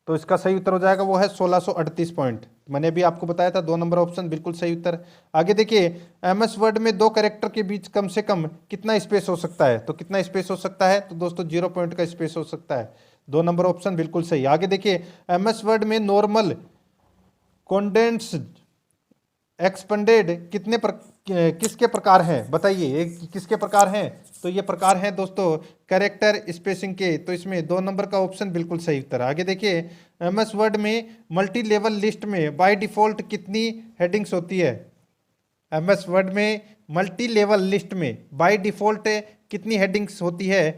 तो इसका सही उत्तर हो जाएगा वो है 1638 पॉइंट। मैंने भी आपको बताया था, 2 नंबर ऑप्शन बिल्कुल सही उत्तर। आगे देखिए, एमएस वर्ड में 2 कैरेक्टर के बीच कम से कम कितना स्पेस हो सकता है? तो कितना स्पेस हो सकता है? तो दोस्तों 0 पॉइंट का स्पेस हो सकता है। 2 नंबर ऑप्शन बिल्कुल सही। आगे देखिए, एमएस वर्ड में नॉर्मल, कंडेंस्ड, एक्सपेंडेड किसके प्रकार हैं? बताइए, ये किसके प्रकार हैं? तो ये प्रकार हैं दोस्तों कैरेक्टर स्पेसिंग के। तो इसमें 2 नंबर का ऑप्शन बिल्कुल सही उत्तर। आगे देखिए, एमएस वर्ड में मल्टी लेवल लिस्ट में बाय डिफॉल्ट कितनी हेडिंग्स होती है? एमएस वर्ड में मल्टी लेवल लिस्ट में बाय डिफॉल्ट कितनी हेडिंग्स होती है?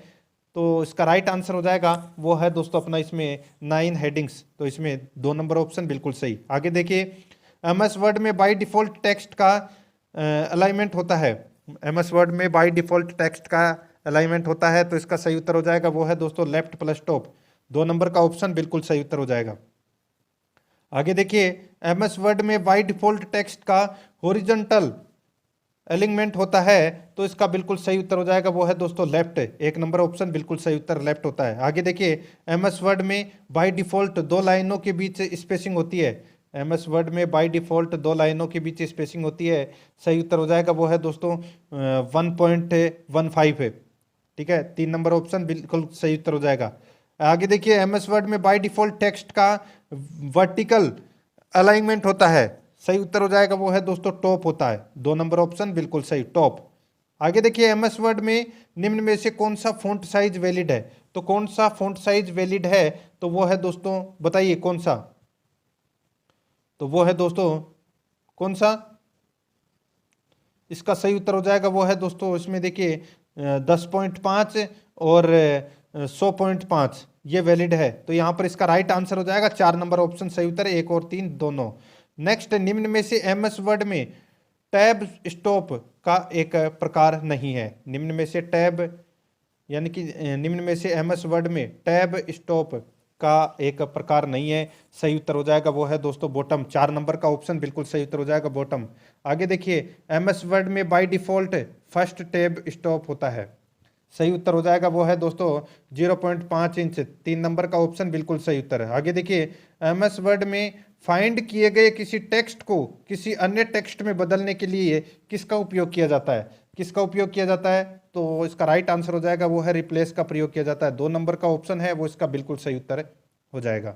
तो इसका राइट आंसर हो जाएगा वो है दोस्तों अपना इसमें 9 हेडिंग्स। तो इसमें 2 नंबर ऑप्शन बिल्कुल सही। आगे देखिए, एमएस वर्ड में बाय डिफॉल्ट टेक्स्ट का अलाइनमेंट होता है। एमएस वर्ड में बाय डिफॉल्ट टेक्स्ट का अलाइनमेंट होता है, तो इसका सही उत्तर हो जाएगा वो है दोस्तों लेफ्ट प्लस टॉप। 2 नंबर का ऑप्शन बिल्कुल सही उत्तर हो जाएगा। आगे देखिए, एमएस वर्ड में बाय डिफॉल्ट टेक्स्ट का हॉरिजॉन्टल अलाइनमेंट होता है, तो इसका बिल्कुल सही उत्तर हो जाएगा वो है दोस्तों लेफ्ट। 1 नंबर ऑप्शन बिल्कुल सही उत्तर लेफ्ट होता है। आगे देखिए, एमएस वर्ड में बाय डिफॉल्ट 2 लाइनों के बीच स्पेसिंग होती है। एमएस वर्ड में बाय डिफॉल्ट 2 लाइनों के बीच स्पेसिंग होती है, सही उत्तर हो जाएगा वो है दोस्तों 1.15 है। ठीक है, 3 नंबर ऑप्शन बिल्कुल सही उत्तर हो जाएगा। आगे देखिए, एमएस वर्ड में बाय डिफॉल्ट टेक्स्ट का वर्टिकल अलाइनमेंट होता है, सही उत्तर हो जाएगा वो है दोस्तों टॉप होता है। 2 नंबर ऑप्शन बिल्कुल सही, टॉप। आगे देखिए, एमएस वर्ड में निम्न में से कौन सा फॉन्ट साइज वैलिड है? तो कौन सा फॉन्ट साइज वैलिड है? तो वो है दोस्तों, बताइए कौन सा? तो वो है दोस्तों कौन सा? इसका सही उत्तर हो जाएगा वो है दोस्तों, इसमें देखिए 10.5 और 100.5 ये वैलिड है। तो यहाँ पर इसका राइट आंसर हो जाएगा 4 नंबर ऑप्शन सही उत्तर है, 1 और 3 दोनों। नेक्स्ट, निम्न में से एमएस वर्ड में टैब स्टॉप का एक प्रकार नहीं है। निम्न में से टैब यानी कि निम्न में से एमएस वर्ड में टैब स्टॉप का एक प्रकार नहीं है, सही उत्तर हो जाएगा वो है दोस्तों बॉटम। 4 नंबर का ऑप्शन बिल्कुल सही उत्तर हो जाएगा बॉटम। आगे देखिए, एमएस वर्ड में by default first tab stop होता है, सही उत्तर हो जाएगा वो है दोस्तों 0.5 इंच। 3 नंबर का ऑप्शन बिल्कुल सही उत्तर है। आगे देखिए, एमएस वर्ड में फाइंड किए गए किसी टेक्स्ट को किसी अन्य टेक्स्ट में बदलने के लिए किसका उपयोग किया जाता है? किसका उपयोग किया जाता है? तो इसका राइट आंसर हो जाएगा वो है रिप्लेस का प्रयोग किया जाता है। 2 नंबर का ऑप्शन है वो इसका बिल्कुल सही उत्तर हो जाएगा।